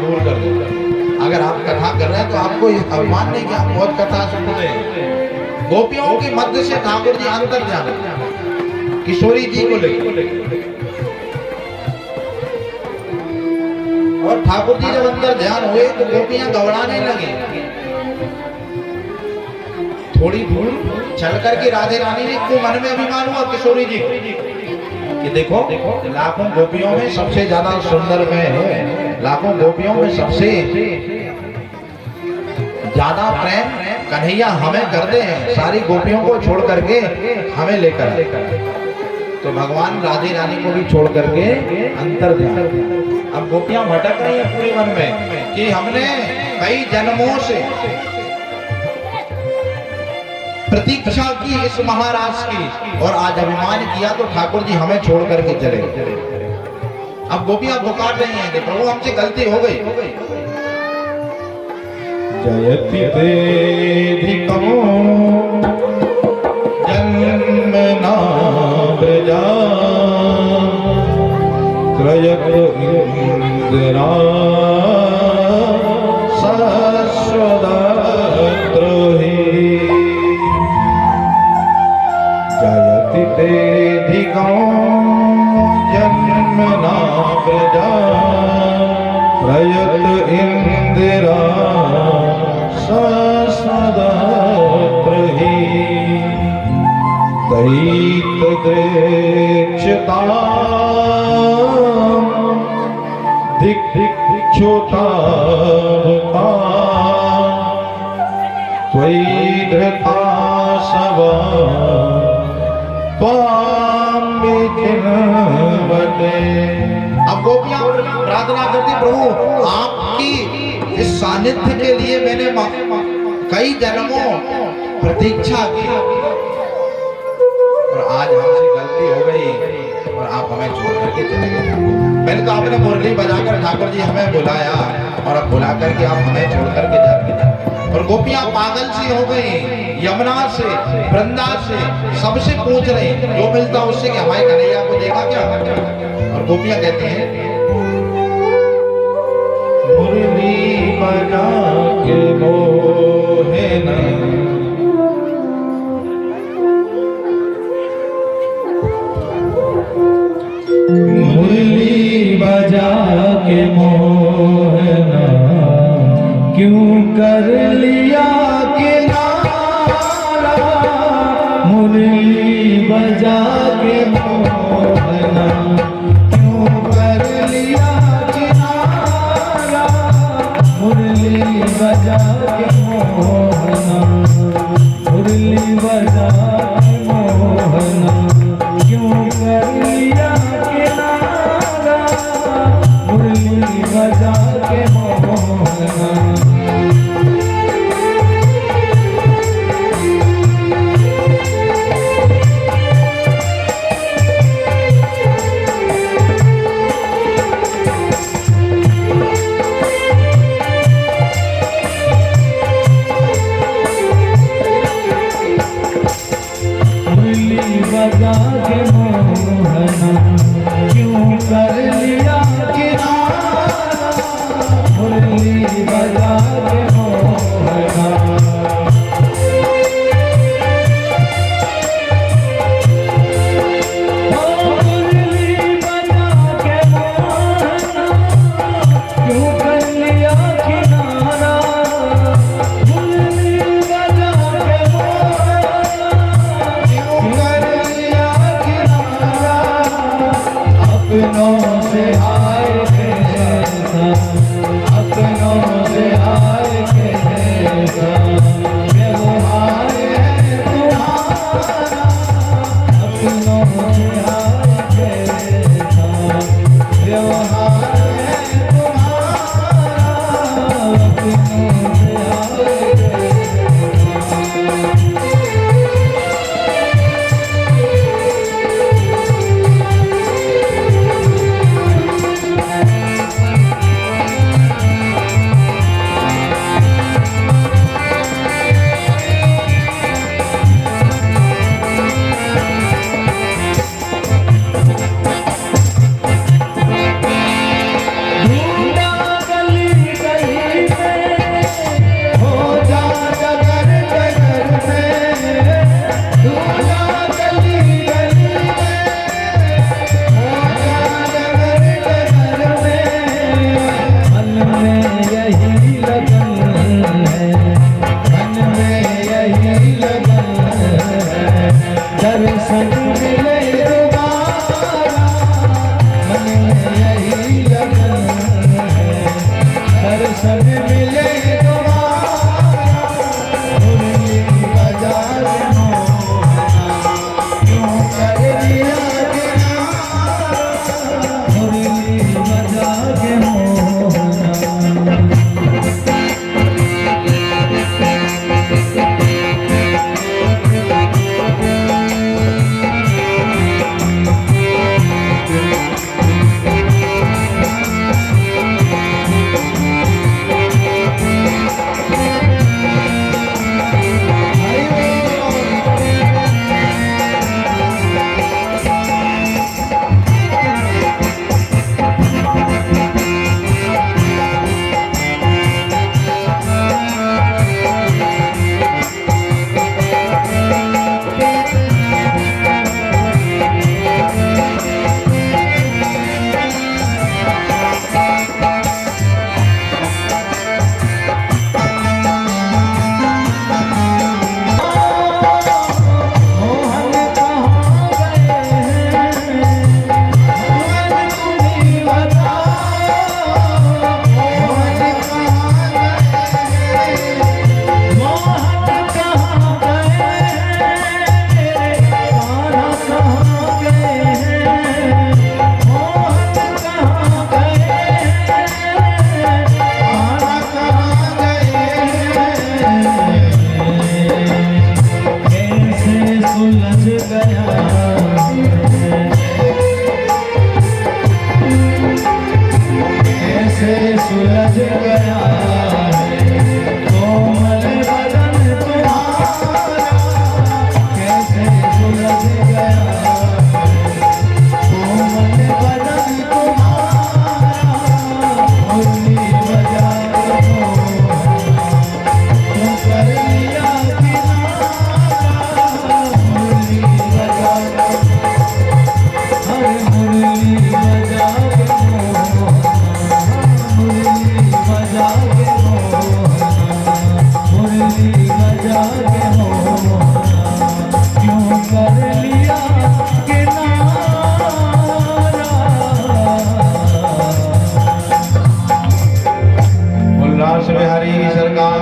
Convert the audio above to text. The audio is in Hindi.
दूर कर दो। अगर आप कथा कर रहे हैं तो आपको ये अभिमान नहीं कि आप बहुत कथा सुन रहे हैं। गोपियों के मध्य से ठाकुर जी अंतर ध्यान किशोरी जी को लेकर, और ठाकुर जी जब अंतर ध्यान हुए तो गोपियां घबराने लगी। थोड़ी दूर चल करके राधे रानी ने को मन में अभिमान हुआ किशोरी जी कि देखो लाखों गोपियों में सबसे ज्यादा सुंदर मैं हूँ, लाखों गोपियों में सबसे ज्यादा प्रेम कन्हैया हमें करते हैं, सारी गोपियों को छोड़ करके हमें लेकर। तो भगवान राधे रानी को भी छोड़ करके अंतर ध्यान। अब गोपियां भटक रही हैं पूरे मन में कि हमने कई जन्मों से प्रतीक्षा की इस महाराज की, और आज अभिमान किया तो ठाकुर जी हमें छोड़ करके चले। अब गोपियां पुकार रही हैं कि प्रभु हमसे गलती हो गई। जयति तेधिकं जन्मना व्रजा त्रयत इंद्रा शाश्वतद्रोही। जयति तेधिकं जन्मना व्रजा त्रयत इंद्रा दिक्षुता त्वयि धृता सवा अब गोपियां प्रार्थना करती, प्रभु आपकी इस सानिध्य के लिए मैंने कई जन्मों प्रतीक्षा की, और आज हमसे गलती हो गई और आप हमें छोड़ करके चले गए। पहले तो आपने मुरली बजाकर ठाकुर जी हमें बुलाया, और अब बुला करके आप हमें छोड़ करके जा रहे। और गोपियां पागल सी हो गई, यमुना से वृंदा से सबसे पूछ रही जो मिलता उससे कि हमारे कन्हैया को देखा क्या। और गोपियां कहती हैं मुरली बजा के मोहे न मुरली बजा के मोहना क्यों कर लिया किनारा। मुरली बजा के मोहना क्यों कर लिया किनारा। मुरली बजा के मोहना मुरली बजा के मोहना क्यों कर लिया किनारा। मुरली बजा के मोहना। दर्शन मिले तुम्हारा मुरली बजा के मोहना क्यों कर दिया किनारा मुरली बजा के मोहना सुलझ गया है कोमल बदन तुम्हारा कैसे सुलझ गया कोमल बदन तुम्हारा मुरली बजा तुम कर लिया किनारा मुरली बजा हर मुरली बजा मुरली बजा के मोहना क्यों कर लिया किनारा उल्लास बिहारी सरकार